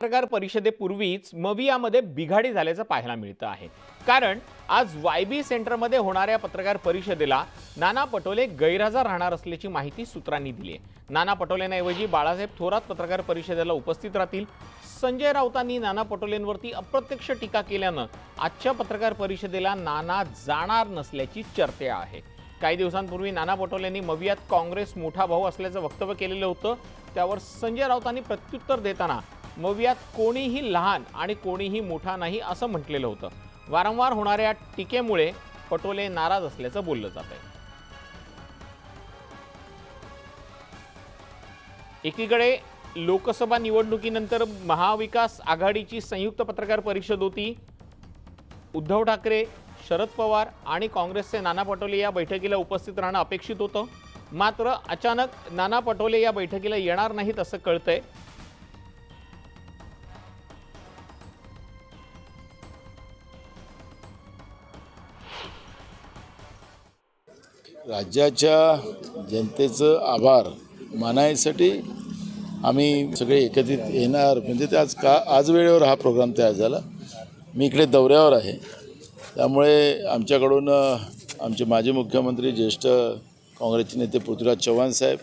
पत्रकार परिषदेपूर्वीच मवियामध्ये बिघाडी झाल्याचं पाहायला मिळतं आहे। कारण आज वायबी सेंटरमध्ये होणाऱ्या पत्रकार परिषदेला नाना पटोले गैरहजर राहणार असल्याची माहिती सूत्रांनी दिली आहे। नाना पटोलेंऐवजी बाळासाहेब थोरात पत्रकार परिषदेला उपस्थित राहतील। संजय राऊतांनी नाना पटोलेंवरती अप्रत्यक्ष टीका केल्यानं आजच्या पत्रकार परिषदेला नाना जाणार नसल्याची चर्चा आहे। काही दिवसांपूर्वी नाना पटोलेंनी मवियात काँग्रेस मोठा भाऊ असल्याचं वक्तव्य केलेलं होतं। त्यावर संजय राऊतांनी प्रत्युत्तर देताना मवियात कोणीही लहान आणि कोणीही मोठा नाही असं म्हटलेलं होतं। वारंवार होणाऱ्या टीकेमुळे पटोले नाराज असल्याचं बोललं जात आहे। एकीकडे लोकसभा निवडणुकीनंतर महाविकास आघाडीची संयुक्त पत्रकार परिषद होती। उद्धव ठाकरे, शरद पवार आणि काँग्रेसचे नाना पटोले या बैठकीला उपस्थित राहणं अपेक्षित होतं। मात्र अचानक नाना पटोले या बैठकीला येणार नाहीत असं कळतंय। राज्याच्या जनतेचं आभार मानायसाठी आम्ही सगळे एकत्रित येणार, म्हणजे ते आज वेळेवर हा प्रोग्राम तयार झाला। मी इकडे दौऱ्यावर आहे, त्यामुळे आमच्याकडून आमचे माजी मुख्यमंत्री ज्येष्ठ काँग्रेसचे नेते पृथ्वीराज चव्हाण साहेब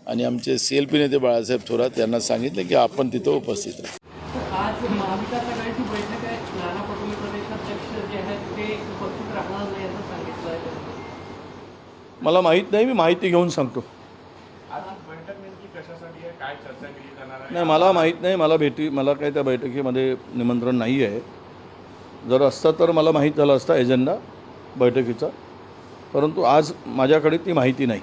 आणि आमचे CLP नेते बाळासाहेब थोरात यांना सांगितले की आपण तिथं उपस्थित राहू। आज महाविकास आघाडीची बैठक आहे, नाना पटोले प्रदेशाध्यक्ष जे आहेत ते उपस्थित राहणार नाही असं सांगितलं आहे। मला माहीत नाही, मी माहिती घेऊन सांगतो। आज बैठक नेमकी कशासाठी आहे, काय चर्चा केली जाणार आहे? नाही, मला माहीत नाही, मला काही त्या बैठकीमध्ये निमंत्रण नाही आहे। जर असतं तर मला माहीत झालं असता एजेंडा बैठकीचा, परंतु आज माझ्याकडे ती माहिती नाही।